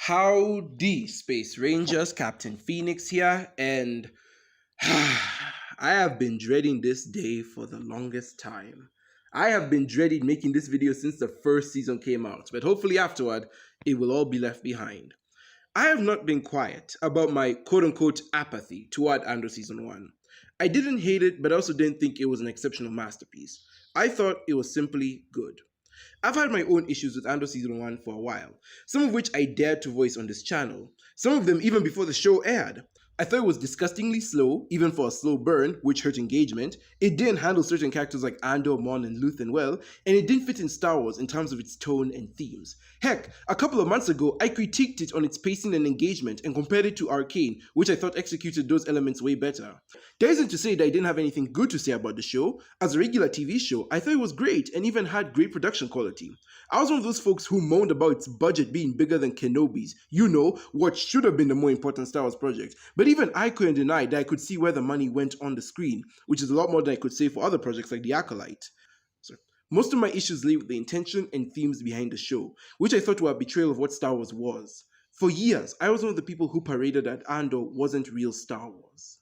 Howdy, Space Rangers, Captain Phoenix here, and I have been dreading this day for the longest time. I have been dreading making this video since the first season came out, but hopefully afterward, it will all be left behind. I have not been quiet about my quote-unquote apathy toward Andor Season 1. I didn't hate it, but I also didn't think it was an exceptional masterpiece. I thought it was simply good. I've had my own issues with Andor Season 1 for a while, some of which I dared to voice on this channel, some of them even before the show aired. I thought it was disgustingly slow, even for a slow burn, which hurt engagement. It didn't handle certain characters like Andor, Mon, and Luthen well, and it didn't fit in Star Wars in terms of its tone and themes. Heck, a couple of months ago, I critiqued it on its pacing and engagement and compared it to Arcane, which I thought executed those elements way better. There isn't to say that I didn't have anything good to say about the show. As a regular TV show, I thought it was great and even had great production quality. I was one of those folks who moaned about its budget being bigger than Kenobi's, what should have been the more important Star Wars project. But even I couldn't deny that I could see where the money went on the screen, which is a lot more than I could say for other projects like The Acolyte. Most of my issues lay with the intention and themes behind the show, which I thought were a betrayal of what Star Wars was. For years, I was one of the people who paraded that Andor wasn't real Star Wars.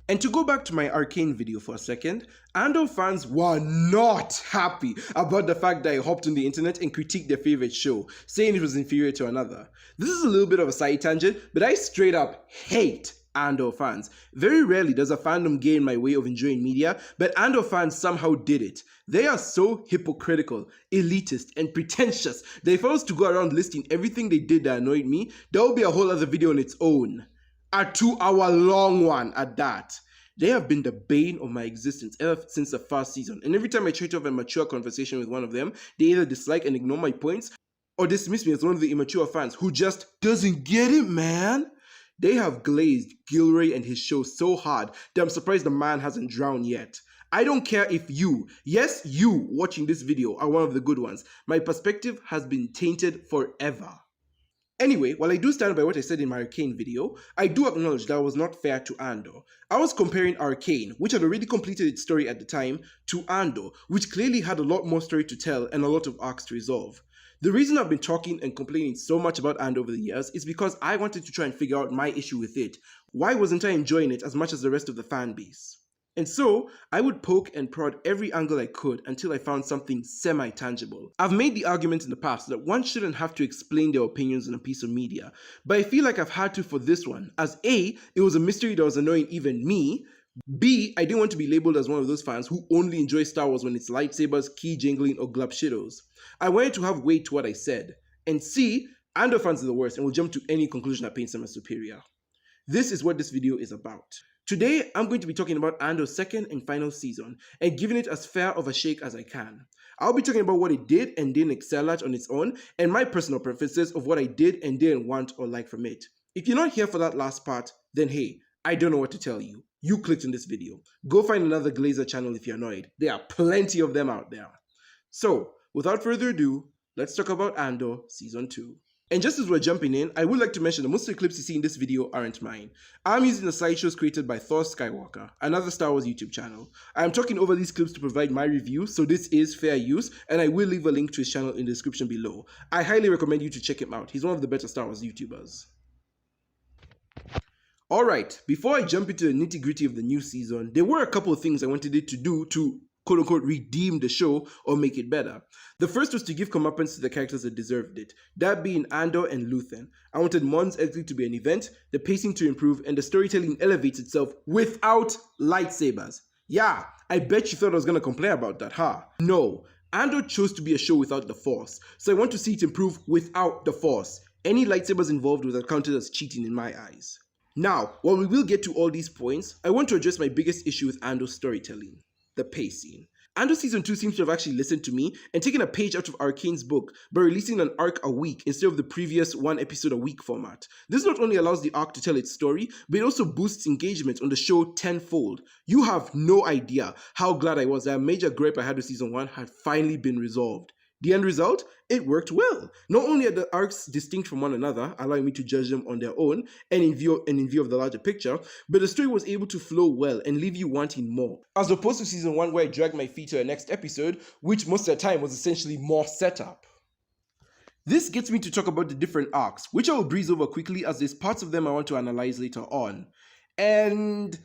And to go back to my Arcane video for a second, Andor fans were not happy about the fact that I hopped on the internet and critiqued their favorite show, saying it was inferior to another. This is a little bit of a side tangent, but I straight up hate Andor fans. Very rarely does a fandom get in my way of enjoying media, but Andor fans somehow did it. They are so hypocritical, elitist, and pretentious that if I was to go around listing everything they did that annoyed me, there would be a whole other video on its own. A 2-hour-long one at that. They have been the bane of my existence ever since the first season, and every time I try to have a mature conversation with one of them, they either dislike and ignore my points, or dismiss me as one of the immature fans who just doesn't get it, man. They have glazed Gilroy and his show so hard that I'm surprised the man hasn't drowned yet. I don't care if you, yes you, watching this video are one of the good ones. My perspective has been tainted forever. Anyway, while I do stand by what I said in my Arcane video, I do acknowledge that was not fair to Andor. I was comparing Arcane, which had already completed its story at the time, to Andor, which clearly had a lot more story to tell and a lot of arcs to resolve. The reason I've been talking and complaining so much about Andor over the years is because I wanted to try and figure out my issue with it. Why wasn't I enjoying it as much as the rest of the fan base? And so, I would poke and prod every angle I could until I found something semi-tangible. I've made the argument in the past that one shouldn't have to explain their opinions in a piece of media, but I feel like I've had to for this one, as A, it was a mystery that was annoying even me, B, I didn't want to be labeled as one of those fans who only enjoy Star Wars when it's lightsabers, key jingling, or glub shitos. I wanted to have weight to what I said. And C, Andor fans are the worst and will jump to any conclusion that paints them as superior. This is what this video is about. Today, I'm going to be talking about Andor's second and final season, and giving it as fair of a shake as I can. I'll be talking about what it did and didn't excel at on its own, and my personal preferences of what I did and didn't want or like from it. If you're not here for that last part, then hey, I don't know what to tell you. You clicked on this video. Go find another Glazer channel if you're annoyed. There are plenty of them out there. So, without further ado, let's talk about Andor Season 2. And just as we're jumping in, I would like to mention that most of the clips you see in this video aren't mine. I'm using the slideshows created by Thor Skywalker, another Star Wars YouTube channel. I am talking over these clips to provide my review, so this is fair use, and I will leave a link to his channel in the description below. I highly recommend you to check him out. He's one of the better Star Wars YouTubers. Alright, before I jump into the nitty-gritty of the new season, there were a couple of things I wanted it to do to quote-unquote redeem the show or make it better. The first was to give comeuppance to the characters that deserved it, that being Andor and Luthen. I wanted Mon's exit to be an event, the pacing to improve, and the storytelling elevates itself without lightsabers. Yeah, I bet you thought I was gonna complain about that, huh? No, Andor chose to be a show without the Force, so I want to see it improve without the Force. Any lightsabers involved was counted as cheating in my eyes. Now, while we will get to all these points, I want to address my biggest issue with Andor's storytelling. The pacing. Andor Season 2 seems to have actually listened to me and taken a page out of Arcane's book by releasing an arc a week instead of the previous one episode a week format. This not only allows the arc to tell its story, but it also boosts engagement on the show tenfold. You have no idea how glad I was that a major gripe I had with Season 1 had finally been resolved. The end result? It worked well. Not only are the arcs distinct from one another, allowing me to judge them on their own and in view of the larger picture, but the story was able to flow well and leave you wanting more. As opposed to Season 1 where I dragged my feet to the next episode, which most of the time was essentially more setup. This gets me to talk about the different arcs, which I will breeze over quickly as there's parts of them I want to analyze later on. And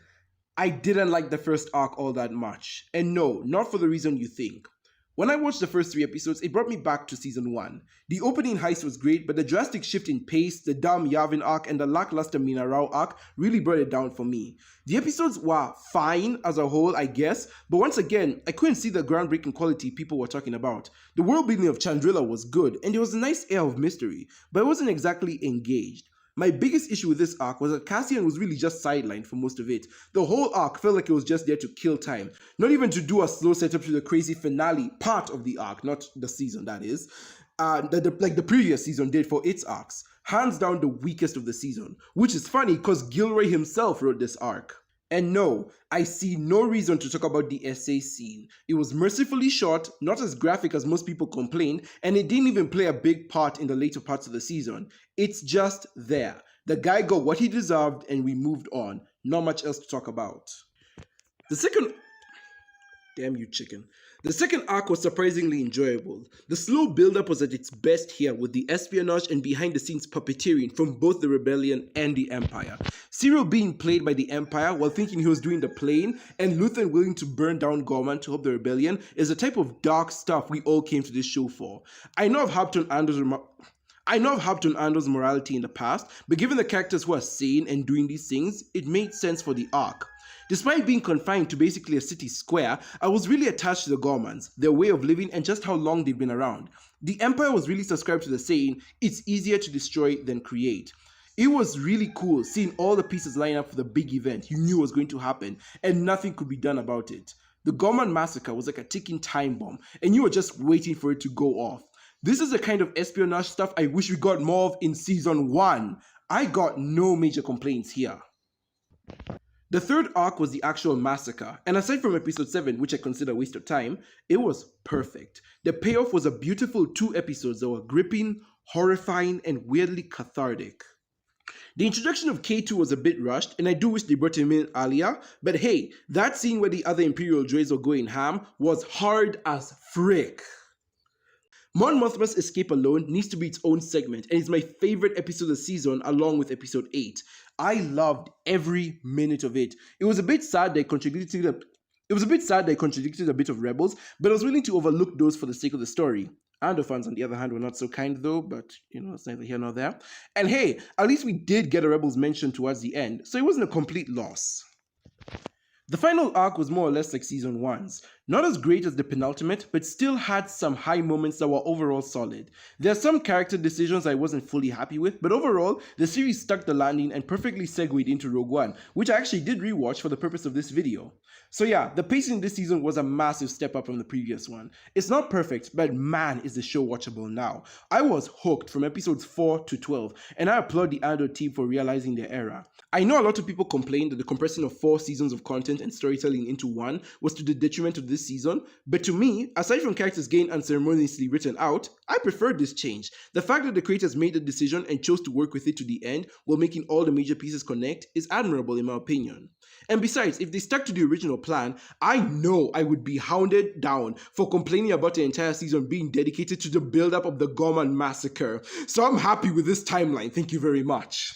I didn't like the first arc all that much. And no, not for the reason you think. When I watched the first 3 episodes, it brought me back to season 1. The opening heist was great, but the drastic shift in pace, the dumb Yavin arc, and the lackluster Minarao arc really brought it down for me. The episodes were fine as a whole, I guess, but once again, I couldn't see the groundbreaking quality people were talking about. The world building of Chandrila was good, and there was a nice air of mystery, but I wasn't exactly engaged. My biggest issue with this arc was that Cassian was really just sidelined for most of it. The whole arc felt like it was just there to kill time, not even to do a slow setup to the crazy finale part of the arc, not the season that is, like the previous season did for its arcs. Hands down the weakest of the season, which is funny because Gilroy himself wrote this arc. And no, I see no reason to talk about the SA scene. It was mercifully short, not as graphic as most people complained, and it didn't even play a big part in the later parts of the season. It's just there. The guy got what he deserved and we moved on. Not much else to talk about. Damn you, chicken. The second arc was surprisingly enjoyable. The slow build-up was at its best here with the espionage and behind-the-scenes puppeteering from both the Rebellion and the Empire. Syril being played by the Empire while thinking he was doing the playing, and Luthen willing to burn down Gorman to help the Rebellion is the type of dark stuff we all came to this show for. I know I've harped on Andor's morality in the past, but given the characters who are sane and doing these things, it made sense for the arc. Despite being confined to basically a city square, I was really attached to the Gormans, their way of living, and just how long they've been around. The Empire was really subscribed to the saying, it's easier to destroy than create. It was really cool seeing all the pieces line up for the big event you knew was going to happen, and nothing could be done about it. The Gorman massacre was like a ticking time bomb, and you were just waiting for it to go off. This is the kind of espionage stuff I wish we got more of in season 1. I got no major complaints here. The third arc was the actual massacre, and aside from episode 7, which I consider a waste of time, it was perfect. The payoff was a beautiful 2 episodes that were gripping, horrifying, and weirdly cathartic. The introduction of K2 was a bit rushed, and I do wish they brought him in earlier, but hey, that scene where the other Imperial droids were going ham was hard as frick. Mon Mothma's escape alone needs to be its own segment, and it's my favorite episode of the season along with episode 8. I loved every minute of it. It was a bit sad that it contradicted a bit of Rebels, but I was willing to overlook those for the sake of the story. Andor fans, on the other hand, were not so kind though, but it's neither here nor there. And hey, at least we did get a Rebels mention towards the end, so it wasn't a complete loss. The final arc was more or less like season 1's. Not as great as the penultimate, but still had some high moments that were overall solid. There are some character decisions I wasn't fully happy with, but overall, the series stuck the landing and perfectly segued into Rogue One, which I actually did rewatch for the purpose of this video. So yeah, the pacing this season was a massive step up from the previous one. It's not perfect, but man is the show watchable now. I was hooked from episodes 4 to 12, and I applaud the Andor team for realizing their error. I know a lot of people complained that the compressing of 4 seasons of content and storytelling into one was to the detriment of this season, but to me, aside from characters getting unceremoniously written out, I preferred this change. The fact that the creators made the decision and chose to work with it to the end while making all the major pieces connect is admirable in my opinion. And besides, if they stuck to the original plan, I know I would be hounded down for complaining about the entire season being dedicated to the build-up of the Gorman massacre. So I'm happy with this timeline, thank you very much.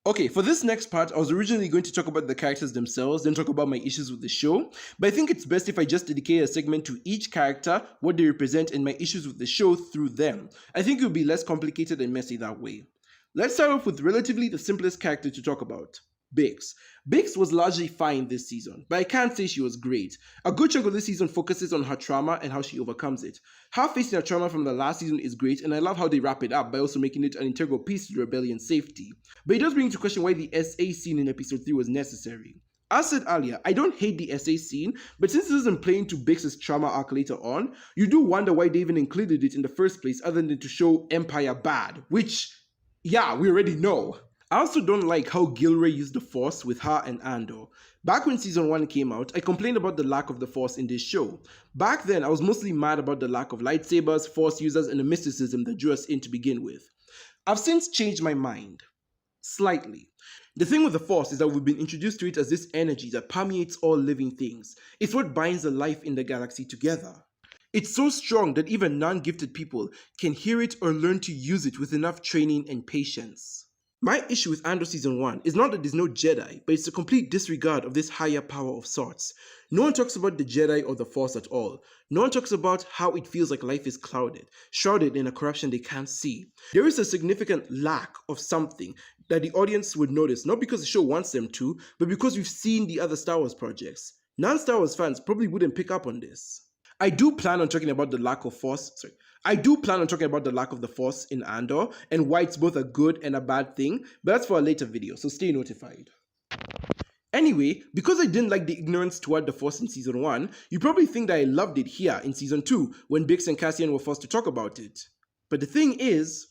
Okay, for this next part, I was originally going to talk about the characters themselves, then talk about my issues with the show, but I think it's best if I just dedicate a segment to each character, what they represent, and my issues with the show through them. I think it will be less complicated and messy that way. Let's start off with relatively the simplest character to talk about. Bix. Bix was largely fine this season, but I can't say she was great. A good chunk of this season focuses on her trauma and how she overcomes it. Her facing her trauma from the last season is great, and I love how they wrap it up by also making it an integral piece to the rebellion's safety. But it does bring into question why the SA scene in episode 3 was necessary. As said earlier, I don't hate the SA scene, but since it doesn't play into Bix's trauma arc later on, you do wonder why they even included it in the first place other than to show Empire bad, which, yeah, we already know. I also don't like how Gilroy used the Force with her and Andor. Back when season 1 came out, I complained about the lack of the Force in this show. Back then, I was mostly mad about the lack of lightsabers, Force users, and the mysticism that drew us in to begin with. I've since changed my mind. Slightly. The thing with the Force is that we've been introduced to it as this energy that permeates all living things. It's what binds the life in the galaxy together. It's so strong that even non-gifted people can hear it or learn to use it with enough training and patience. My issue with Andor Season 1 is not that there's no Jedi, but it's a complete disregard of this higher power of sorts. No one talks about the Jedi or the Force at all. No one talks about how it feels like life is clouded, shrouded in a corruption they can't see. There is a significant lack of something that the audience would notice, not because the show wants them to, but because we've seen the other Star Wars projects. Non-Star Wars fans probably wouldn't pick up on this. I do plan on talking about the lack of the Force in Andor and why it's both a good and a bad thing, but that's for a later video, so stay notified. Anyway, because I didn't like the ignorance toward the Force in Season 1, you probably think that I loved it here in Season 2 when Bix and Cassian were forced to talk about it. But the thing is,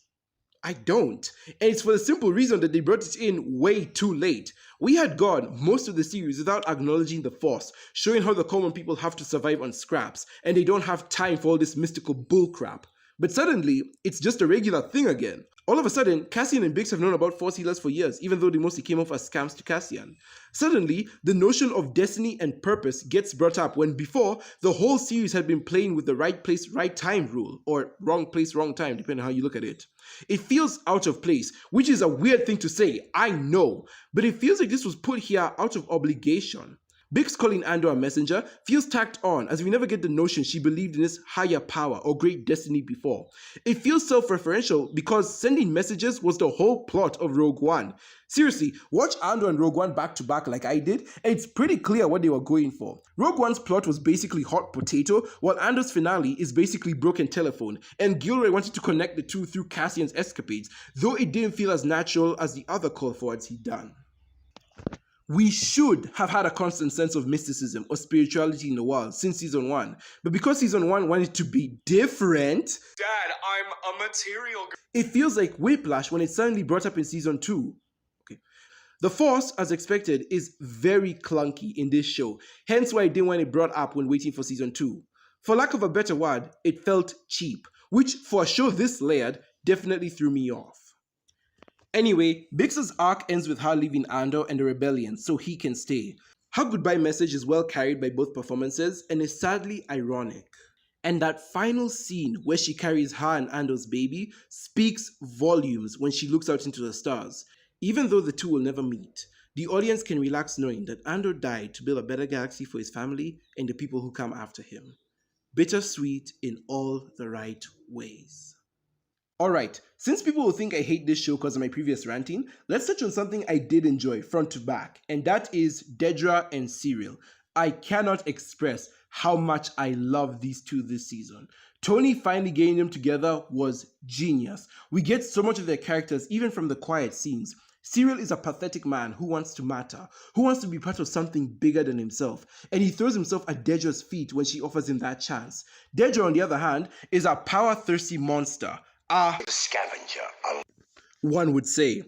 I don't. And it's for the simple reason that they brought it in way too late. We had gone most of the series without acknowledging the Force, showing how the common people have to survive on scraps, and they don't have time for all this mystical bullcrap. But suddenly, it's just a regular thing again. All of a sudden, Cassian and Bix have known about Force healers for years, even though they mostly came off as scams to Cassian. Suddenly, the notion of destiny and purpose gets brought up when before, the whole series had been playing with the right place, right time rule, or wrong place, wrong time, depending on how you look at it. It feels out of place, which is a weird thing to say, I know, but it feels like this was put here out of obligation. Bix calling Andor a messenger feels tacked on, as we never get the notion she believed in this higher power or great destiny before. It feels self-referential because sending messages was the whole plot of Rogue One. Seriously, watch Andor and Rogue One back to back like I did, and it's pretty clear what they were going for. Rogue One's plot was basically hot potato, while Andor's finale is basically broken telephone, and Gilroy wanted to connect the two through Cassian's escapades, though it didn't feel as natural as the other call forwards he'd done. We should have had a constant sense of mysticism or spirituality in the world since Season 1, but because Season 1 wanted to be different, Dad, I'm a material girl. It feels like whiplash when it's suddenly brought up in Season 2. The Force, as expected, is very clunky in this show, hence why I didn't want it brought up when waiting for Season 2. For lack of a better word, it felt cheap, which for a show this layered definitely threw me off. Anyway, Bix's arc ends with her leaving Andor and the rebellion so he can stay. Her goodbye message is well carried by both performances and is sadly ironic. And that final scene where she carries her and Andor's baby speaks volumes when she looks out into the stars. Even though the two will never meet, the audience can relax knowing that Andor died to build a better galaxy for his family and the people who come after him. Bittersweet in all the right ways. Alright, since people will think I hate this show because of my previous ranting, let's touch on something I did enjoy front to back, and that is Dedra and Syril. I cannot express how much I love these two this season. Tony finally getting them together was genius. We get so much of their characters even from the quiet scenes. Syril is a pathetic man who wants to matter, who wants to be part of something bigger than himself, and he throws himself at Dedra's feet when she offers him that chance. Dedra, on the other hand, is a power-thirsty monster. Scavenger. One would say.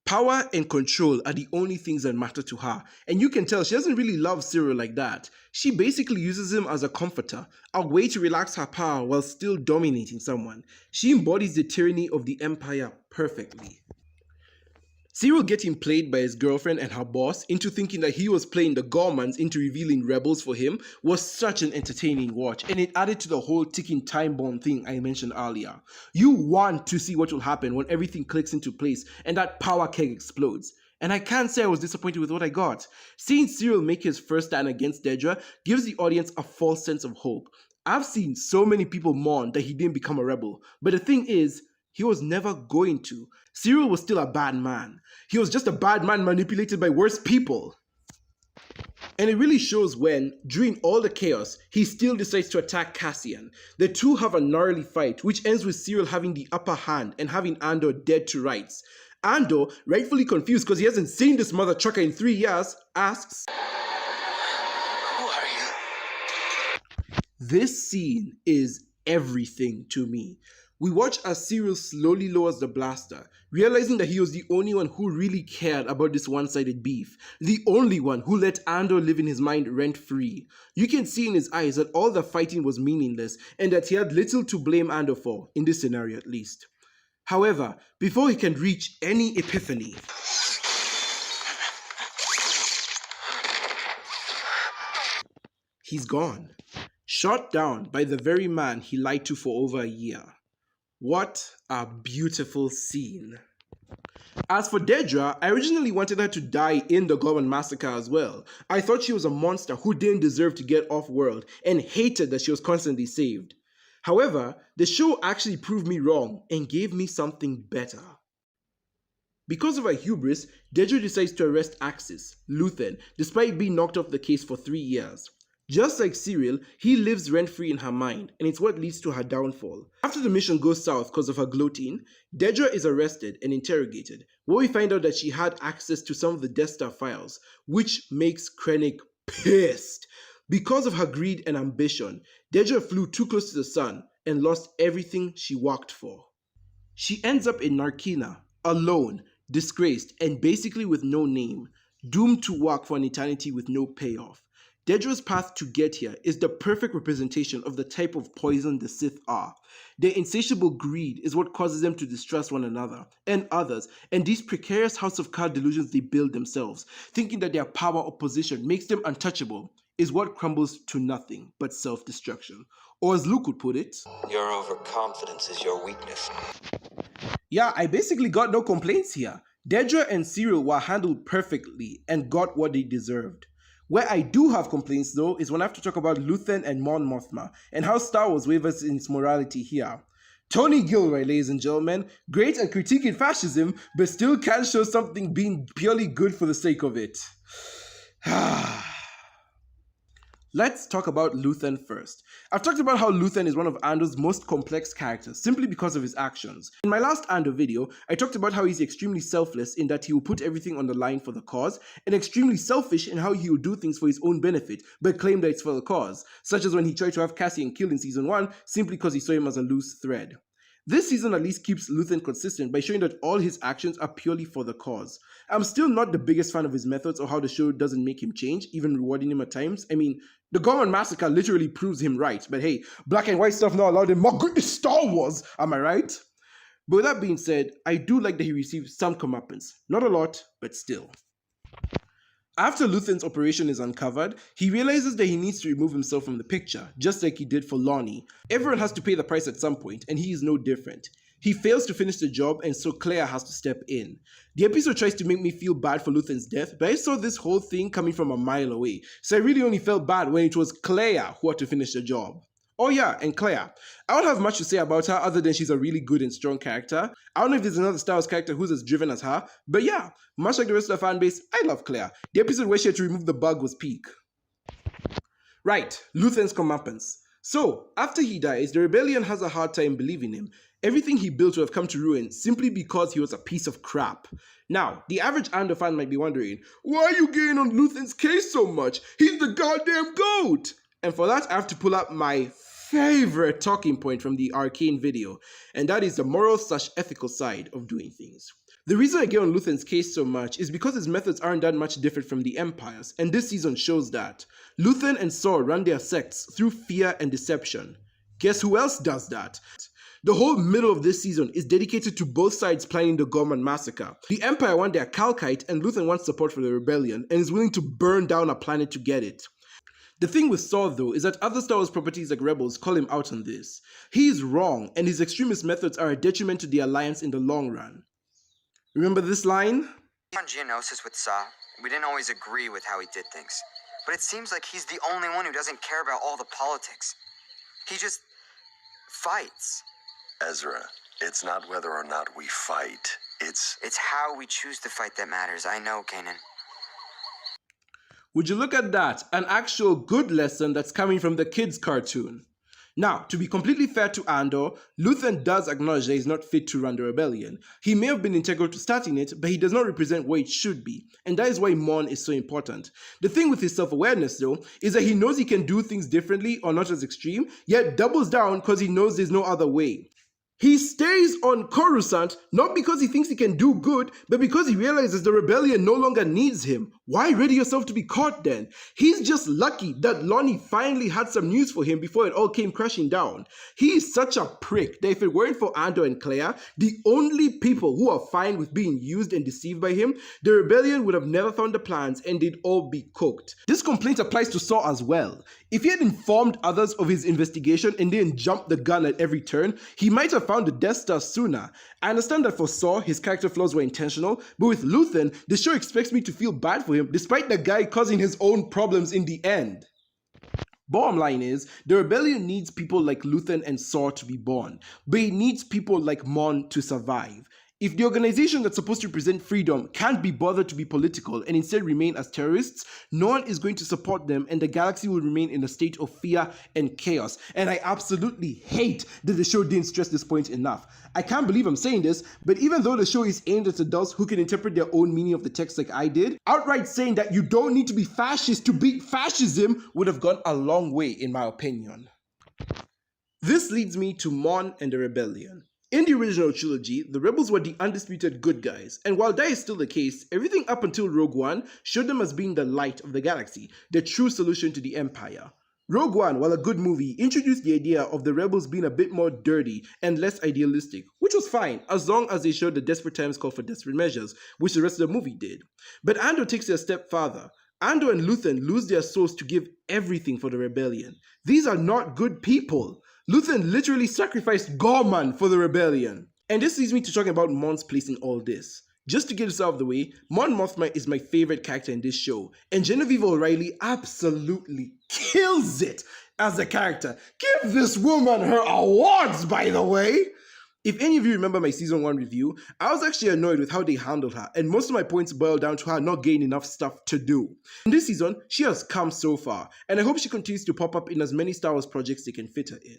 Power and control are the only things that matter to her, and you can tell she doesn't really love Syril like that. She basically uses him as a comforter, a way to relax her power while still dominating someone. She embodies the tyranny of the Empire perfectly. Syril getting played by his girlfriend and her boss into thinking that he was playing the Gormans into revealing rebels for him was such an entertaining watch, and it added to the whole ticking time bomb thing I mentioned earlier. You want to see what will happen when everything clicks into place and that power keg explodes. And I can't say I was disappointed with what I got. Seeing Syril make his first stand against Dedra gives the audience a false sense of hope. I've seen so many people mourn that he didn't become a rebel, but the thing is, he was never going to. Syril was still a bad man. He was just a bad man manipulated by worse people. And it really shows when, during all the chaos, he still decides to attack Cassian. The two have a gnarly fight, which ends with Syril having the upper hand and having Andor dead to rights. Andor, rightfully confused because he hasn't seen this mother trucker in 3 years, asks, Who are you? This scene is everything to me. We watch as Syril slowly lowers the blaster, realizing that he was the only one who really cared about this one-sided beef, the only one who let Andor live in his mind rent-free. You can see in his eyes that all the fighting was meaningless and that he had little to blame Andor for, in this scenario at least. However, before he can reach any epiphany, he's gone. shot down by the very man he lied to for over a year. What a beautiful scene. As for Dedra, I originally wanted her to die in the Gorman massacre as well. I thought she was a monster who didn't deserve to get off-world and hated that she was constantly saved. However, the show actually proved me wrong and gave me something better. Because of her hubris, Dedra decides to arrest Axis, Luthen, despite being knocked off the case for 3 years. Just like Syril, he lives rent-free in her mind, and it's what leads to her downfall. After the mission goes south because of her gloating, Dedra is arrested and interrogated, where we find out that she had access to some of the Death Star files, which makes Krennic pissed. Because of her greed and ambition, Dedra flew too close to the sun and lost everything she worked for. She ends up in Narkina, alone, disgraced, and basically with no name, doomed to work for an eternity with no payoff. Dedra's path to get here is the perfect representation of the type of poison the Sith are. Their insatiable greed is what causes them to distrust one another and others, and these precarious House of Cards delusions they build themselves, thinking that their power or position makes them untouchable, is what crumbles to nothing but self-destruction. Or as Luke would put it, your overconfidence is your weakness. Yeah, I basically got no complaints here. Dedra and Syril were handled perfectly and got what they deserved. Where I do have complaints though is when I have to talk about Luthen and Mon Mothma and how Star Wars wavers in its morality here. Tony Gilroy, ladies and gentlemen, great at critiquing fascism, but still can't show something being purely good for the sake of it. Let's talk about Luthen first. I've talked about how Luthen is one of Andor's most complex characters simply because of his actions. In my last Andor video, I talked about how he's extremely selfless in that he will put everything on the line for the cause, and extremely selfish in how he will do things for his own benefit, but claim that it's for the cause, such as when he tried to have Cassian killed in season 1 simply because he saw him as a loose thread. This season at least keeps Luthen consistent by showing that all his actions are purely for the cause. I'm still not the biggest fan of his methods or how the show doesn't make him change, even rewarding him at times. I mean, the Gorman massacre literally proves him right, but hey, black and white stuff not allowed in more good Star Wars, am I right? But with that being said, I do like that he received some comeuppance. Not a lot, but still. After Luthen's operation is uncovered, he realizes that he needs to remove himself from the picture, just like he did for Lonnie. Everyone has to pay the price at some point, and he is no different. He fails to finish the job, and so Claire has to step in. The episode tries to make me feel bad for Luthen's death, but I saw this whole thing coming from a mile away, so I really only felt bad when it was Claire who had to finish the job. Oh yeah, and Claire. I don't have much to say about her other than she's a really good and strong character. I don't know if there's another Star Wars character who's as driven as her, but yeah, much like the rest of the fan base, I love Claire. The episode where she had to remove the bug was peak. Right, Luthen's comeuppance. So, after he dies, the rebellion has a hard time believing him. Everything he built will have come to ruin simply because he was a piece of crap. Now, the average Andor fan might be wondering, why are you getting on Luthen's case so much? He's the goddamn GOAT! And for that, I have to pull up my favorite talking point from the Arcane video, and that is the moral/ethical side of doing things. The reason I get on Luthen's case so much is because his methods aren't that much different from the Empire's, and this season shows that. Luthen and Saw run their sects through fear and deception. Guess who else does that? The whole middle of this season is dedicated to both sides planning the Gorman massacre. The Empire want their Calkite, and Luthen wants support for the rebellion, and is willing to burn down a planet to get it. The thing with Saw though is that other Star Wars properties like Rebels call him out on this. He is wrong, and his extremist methods are a detriment to the Alliance in the long run. Remember this line? On Geonosis with Saw, we didn't always agree with how he did things, but it seems like he's the only one who doesn't care about all the politics. He just fights. Ezra, it's not whether or not we fight, it's how we choose to fight that matters. I know, Kanan. Would you look at that, an actual good lesson that's coming from the kids' cartoon. Now, to be completely fair to Andor, Luthen does acknowledge that he's not fit to run the rebellion. He may have been integral to starting it, but he does not represent what it should be, and that is why Mon is so important. The thing with his self-awareness though, is that he knows he can do things differently or not as extreme, yet doubles down because he knows there's no other way. He stays on Coruscant not because he thinks he can do good, but because he realizes the rebellion no longer needs him. Why ready yourself to be caught then? He's just lucky that Lonnie finally had some news for him before it all came crashing down. He is such a prick that if it weren't for Andor and Claire, the only people who are fine with being used and deceived by him, the rebellion would have never found the plans and they'd all be cooked. This complaint applies to Saw as well. If he had informed others of his investigation and didn't jump the gun at every turn, he might have found the Death Star sooner. I understand that for Saw, his character flaws were intentional, but with Luthen, the show expects me to feel bad for him despite the guy causing his own problems in the end. Bottom line is, the rebellion needs people like Luthen and Saw to be born, but it needs people like Mon to survive. If the organization that's supposed to represent freedom can't be bothered to be political and instead remain as terrorists, no one is going to support them and the galaxy will remain in a state of fear and chaos. And I absolutely hate that the show didn't stress this point enough. I can't believe I'm saying this, but even though the show is aimed at adults who can interpret their own meaning of the text like I did, outright saying that you don't need to be fascist to beat fascism would have gone a long way in my opinion. This leads me to Mon and the rebellion. In the original trilogy, the rebels were the undisputed good guys, and while that is still the case, everything up until Rogue One showed them as being the light of the galaxy, the true solution to the Empire. Rogue One, while a good movie, introduced the idea of the rebels being a bit more dirty and less idealistic, which was fine, as long as they showed the desperate times call for desperate measures, which the rest of the movie did. But Andor takes it a step farther. Andor and Luthen lose their souls to give everything for the rebellion. These are not good people. Luthen literally sacrificed Gorman for the rebellion. And this leads me to talking about Mon's place in all this. Just to get this out of the way, Mon Mothma is my favorite character in this show, and Genevieve O'Reilly absolutely kills it as a character. Give this woman her awards, by the way! If any of you remember my season 1 review, I was actually annoyed with how they handled her, and most of my points boil down to her not getting enough stuff to do. In this season, she has come so far, and I hope she continues to pop up in as many Star Wars projects they can fit her in.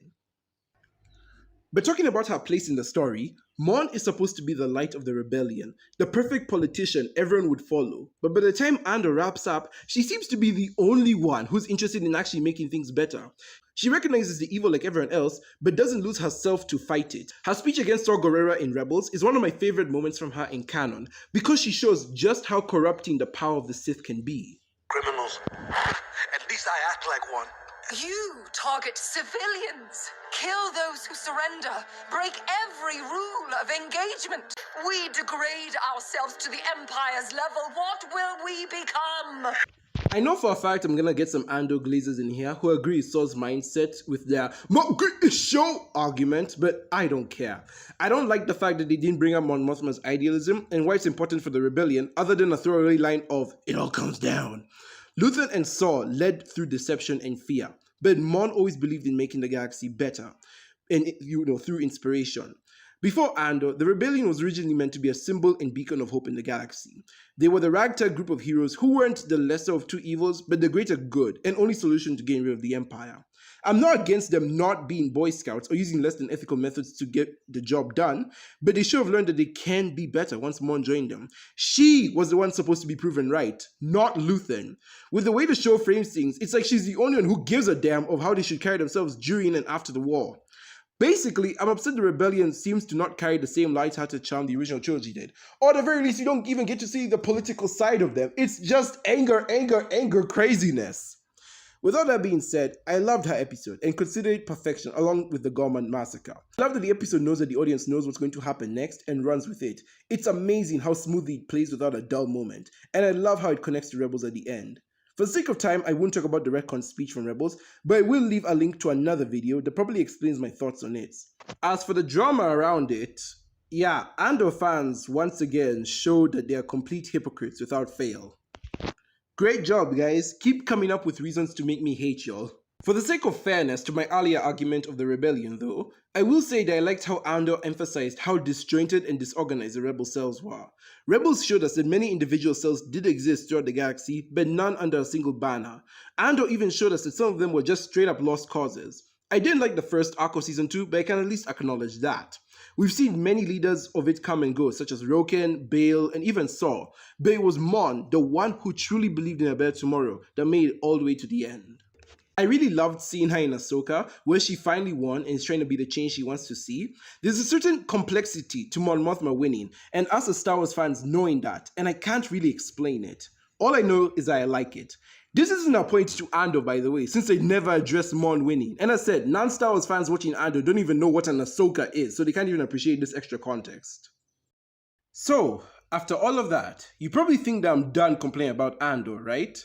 But talking about her place in the story, Mon is supposed to be the light of the rebellion, the perfect politician everyone would follow. But by the time Andor wraps up, she seems to be the only one who's interested in actually making things better. She recognizes the evil like everyone else, but doesn't lose herself to fight it. Her speech against Saw Gerrera in Rebels is one of my favorite moments from her in canon, because she shows just how corrupting the power of the Sith can be. Criminals. At least I act like one. You target civilians, kill those who surrender, break every rule of engagement. We degrade ourselves to the Empire's level. What will we become? I know for a fact I'm gonna get some Andor glazers in here who agree with Saw's mindset with their show argument, but I don't care. I don't like the fact that they didn't bring up Mon Mothma's idealism and why it's important for the rebellion, other than a throwaway line of, "It all comes down." Luthen and Saw led through deception and fear, but Mon always believed in making the galaxy better, and through inspiration. Before Andor, the rebellion was originally meant to be a symbol and beacon of hope in the galaxy. They were the ragtag group of heroes who weren't the lesser of two evils, but the greater good and only solution to getting rid of the Empire. I'm not against them not being Boy Scouts or using less than ethical methods to get the job done, but they should have learned that they can be better once Mon joined them. She was the one supposed to be proven right, not Luthen. With the way the show frames things, it's like she's the only one who gives a damn of how they should carry themselves during and after the war. Basically, I'm upset the rebellion seems to not carry the same light-hearted charm the original trilogy did. Or at the very least, you don't even get to see the political side of them. It's just anger, craziness. With all that being said, I loved her episode and consider it perfection along with the Gorman massacre. I love that the episode knows that the audience knows what's going to happen next and runs with it. It's amazing how smoothly it plays without a dull moment, and I love how it connects to Rebels at the end. For the sake of time, I won't talk about the retcon speech from Rebels, but I will leave a link to another video that probably explains my thoughts on it. As for the drama around it, yeah, Andor fans once again showed that they are complete hypocrites without fail. Great job, guys. Keep coming up with reasons to make me hate y'all. For the sake of fairness to my earlier argument of the rebellion though, I will say that I liked how Andor emphasized how disjointed and disorganized the rebel cells were. Rebels showed us that many individual cells did exist throughout the galaxy, but none under a single banner. Andor even showed us that some of them were just straight up lost causes. I didn't like the first arc of season 2, but I can at least acknowledge that. We've seen many leaders of it come and go, such as Roken, Bale, and even Saw, but it was Mon, the one who truly believed in a better tomorrow, that made it all the way to the end. I really loved seeing her in Ahsoka, where she finally won and is trying to be the change she wants to see. There's a certain complexity to Mon Mothma winning, and us as Star Wars fans knowing that, and I can't really explain it. All I know is that I like it. This isn't a point to Andor, by the way, since they never addressed Mon winning. And as I said, non-Star Wars fans watching Andor don't even know what an Ahsoka is, so they can't even appreciate this extra context. So, after all of that, you probably think that I'm done complaining about Andor, right?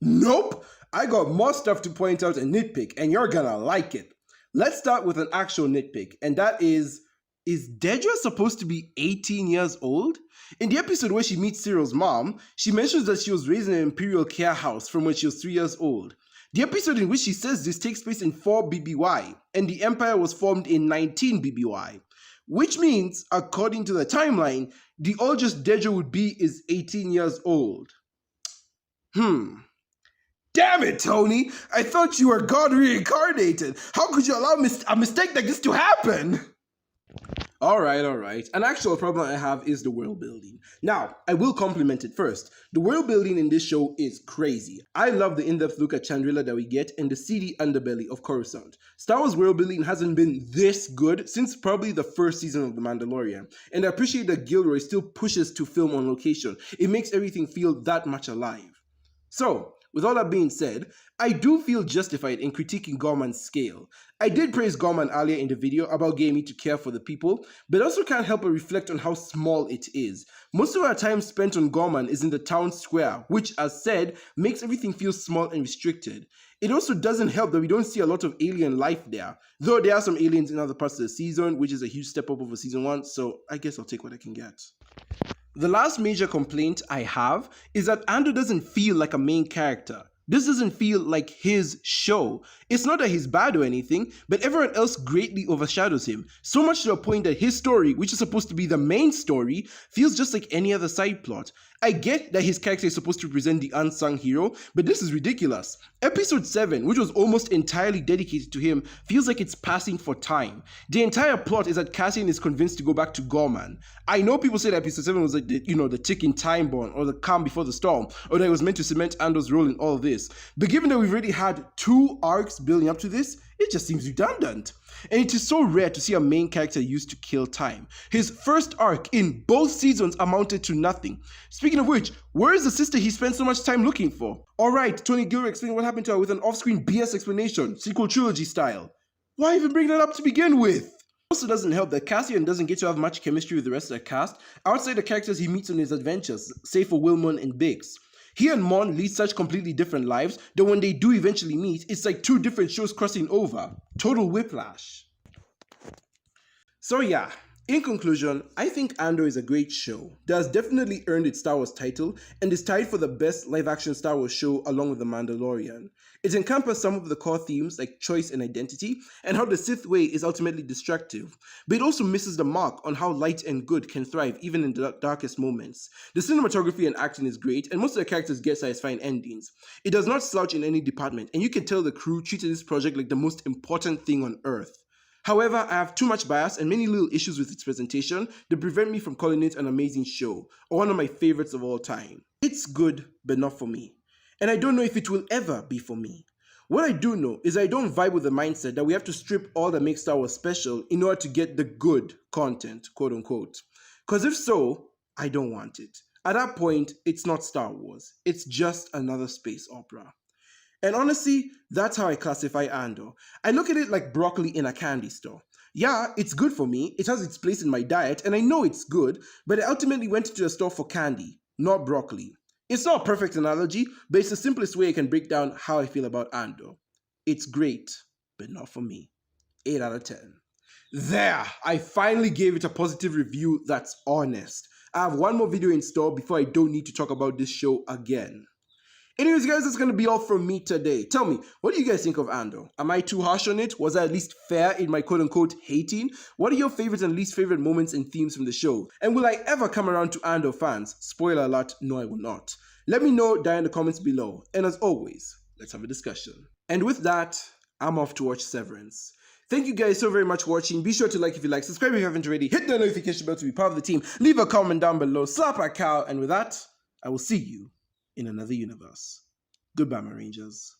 Nope! I got more stuff to point out and nitpick, and you're gonna like it. Let's start with an actual nitpick, and that is Dedra supposed to be 18 years old? In the episode where she meets Syril's mom, she mentions that she was raised in an imperial care house from when she was 3 years old. The episode in which she says this takes place in 4 BBY, and the Empire was formed in 19 BBY. Which means, according to the timeline, the oldest Dedra would be is 18 years old. Damn it, Tony! I thought you were God reincarnated! How could you allow a mistake like this to happen? Alright. An actual problem I have is the world building. Now, I will compliment it first. The world building in this show is crazy. I love the in-depth look at Chandrila that we get and the seedy underbelly of Coruscant. Star Wars world building hasn't been this good since probably the first season of The Mandalorian. And I appreciate that Gilroy still pushes to film on location. It makes everything feel that much alive. So, with all that being said, I do feel justified in critiquing Gorman's scale. I did praise Gorman earlier in the video about getting me to care for the people, but also can't help but reflect on how small it is. Most of our time spent on Gorman is in the town square, which, as said, makes everything feel small and restricted. It also doesn't help that we don't see a lot of alien life there, though there are some aliens in other parts of the season, which is a huge step up over season 1, so I guess I'll take what I can get. The last major complaint I have is that Andor doesn't feel like a main character. This doesn't feel like his show. It's not that he's bad or anything, but everyone else greatly overshadows him, so much to the point that his story, which is supposed to be the main story, feels just like any other side plot. I get that his character is supposed to represent the unsung hero, but this is ridiculous. Episode 7, which was almost entirely dedicated to him, feels like it's passing for time. The entire plot is that Cassian is convinced to go back to Gorman. I know people say that episode 7 was like the ticking time bomb, or the calm before the storm, or that it was meant to cement Andor's role in all of this. But given that we've already had 2 arcs building up to this, it just seems redundant. And it is so rare to see a main character used to kill time. His first arc in both seasons amounted to nothing. Speaking of which, where is the sister he spent so much time looking for? Alright, Tony Gilroy explained what happened to her with an off-screen BS explanation, sequel trilogy style. Why even bring that up to begin with? It also doesn't help that Cassian doesn't get to have much chemistry with the rest of the cast outside the characters he meets on his adventures, save for Wilmon and Bix. He and Mon lead such completely different lives that when they do eventually meet, it's like 2 different shows crossing over. Total whiplash. So yeah, in conclusion, I think Andor is a great show that has definitely earned its Star Wars title and is tied for the best live-action Star Wars show along with The Mandalorian. It encompasses some of the core themes like choice and identity and how the Sith way is ultimately destructive, but it also misses the mark on how light and good can thrive even in the darkest moments. The cinematography and acting is great and most of the characters get satisfying endings. It does not slouch in any department and you can tell the crew treated this project like the most important thing on earth. However, I have too much bias and many little issues with its presentation that prevent me from calling it an amazing show, or one of my favorites of all time. It's good, but not for me. And I don't know if it will ever be for me. What I do know is I don't vibe with the mindset that we have to strip all that makes Star Wars special in order to get the good content, quote unquote. Because if so, I don't want it. At that point, it's not Star Wars. It's just another space opera. And honestly, that's how I classify Andor. I look at it like broccoli in a candy store. Yeah, it's good for me, it has its place in my diet, and I know it's good, but I ultimately went to the store for candy, not broccoli. It's not a perfect analogy, but it's the simplest way I can break down how I feel about Andor. It's great, but not for me. 8 out of 10. There! I finally gave it a positive review that's honest. I have one more video in store before I don't need to talk about this show again. Anyways guys, that's going to be all from me today. Tell me, what do you guys think of Andor? Am I too harsh on it? Was I at least fair in my quote-unquote hating? What are your favorites and least favorite moments and themes from the show? And will I ever come around to Andor fans? Spoiler alert, no I will not. Let me know down in the comments below. And as always, let's have a discussion. And with that, I'm off to watch Severance. Thank you guys so very much for watching. Be sure to like if you like, subscribe if you haven't already, hit the notification bell to be part of the team, leave a comment down below, slap a cow, and with that, I will see you in another universe. Goodbye, my Rangers.